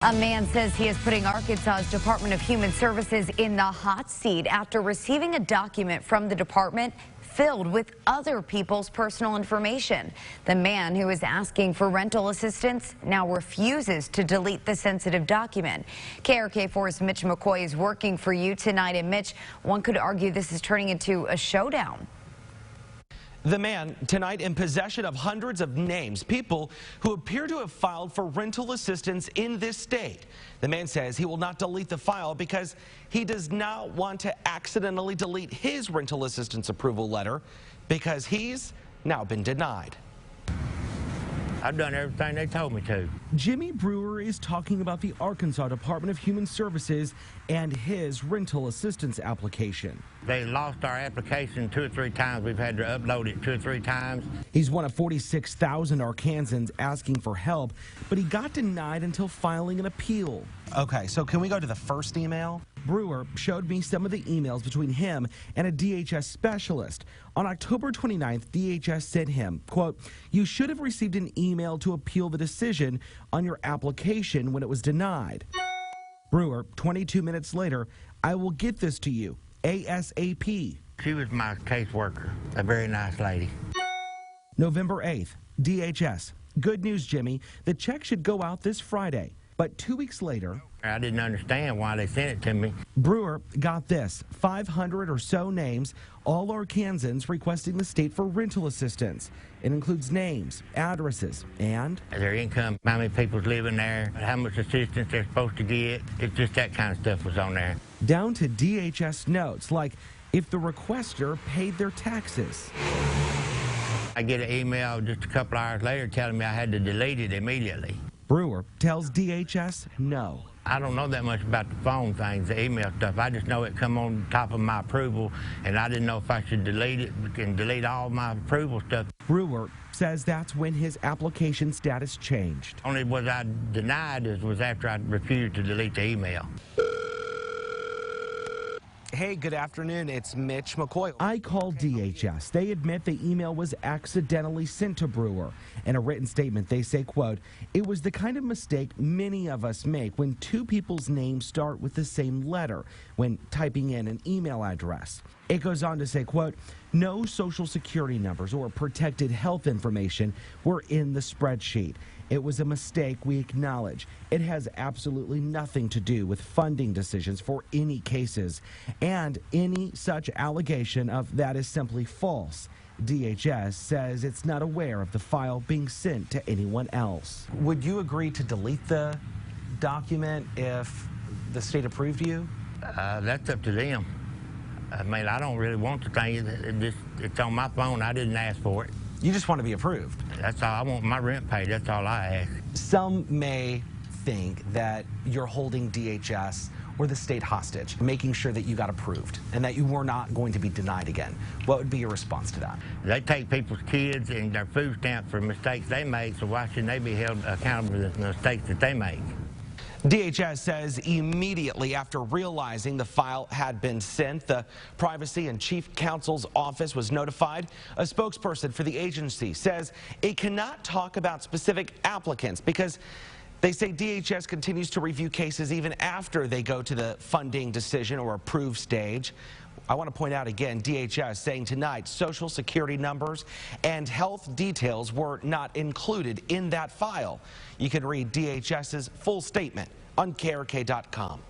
A man says he is putting Arkansas's Department of Human Services in the hot seat after receiving a document from the department filled with other people's personal information. The man who is asking for rental assistance now refuses to delete the sensitive document. KARK4's Mitch McCoy is working for you tonight. And Mitch, one could argue this is turning into a showdown. The man tonight in possession of hundreds of names, people who appear to have filed for rental assistance in this state. The man says he will not delete the file because he does not want to accidentally delete his rental assistance approval letter because he's now been denied. I've done everything they told me to. Jimmy Brewer is talking about the Arkansas Department of Human Services and his rental assistance application. They lost our application 2 or 3 times. We've had to upload it 2 or 3 times. He's one of 46,000 Arkansans asking for help, but he got denied until filing an appeal. Okay, so can we go to the first email? Brewer showed me some of the emails between him and a DHS specialist. On October 29th, DHS sent him, quote, "You should have received an email to appeal the decision on your application when it was denied." Brewer, 22 minutes later, "I will get this to you, ASAP." She was my caseworker, a very nice lady. November 8th, DHS. "Good news, Jimmy. The check should go out this Friday." But 2 weeks later, I didn't understand why they sent it to me. Brewer got this, 500 or so names, all Arkansans requesting the state for rental assistance. It includes names, addresses, and their income, how many people's living there, how much assistance they're supposed to get. It's just that kind of stuff was on there. Down to DHS notes, like if the requester paid their taxes. I get an email just a couple hours later telling me I had to delete it immediately. Brewer tells DHS no. I don't know that much about the phone things, the email stuff. I just know it come on top of my approval, and I didn't know if I should delete it and delete all my approval stuff. Brewer says that's when his application status changed. Only was I denied was after I refused to delete the email. Hey, good afternoon. It's Mitch McCoy. I called DHS. They admit the email was accidentally sent to Brewer. In a written statement, they say, quote, "It was the kind of mistake many of us make when two people's names start with the same letter when typing in an email address." It goes on to say, quote, "No social security numbers or protected health information were in the spreadsheet. It was a mistake we acknowledge. It has absolutely nothing to do with funding decisions for any cases, and any such allegation of that is simply false." DHS says it's not aware of the file being sent to anyone else. Would you agree to delete the document if the state approved you? That's up to them. I mean, I don't really want the thing. It's on my phone. I didn't ask for it. You just want to be approved. That's all. I want my rent paid. That's all I ask. Some may think that you're holding DHS or the state hostage, making sure that you got approved and that you were not going to be denied again. What would be your response to that? They take people's kids and their food stamps for mistakes they make, so why shouldn't they be held accountable for the mistakes that they make? DHS says immediately after realizing the file had been sent, the Privacy and Chief Counsel's office was notified. A spokesperson for the agency says it cannot talk about specific applicants because they say DHS continues to review cases even after they go to the funding decision or approve stage. I want to point out again, DHS saying tonight social security numbers and health details were not included in that file. You can read DHS's full statement on KARK.com.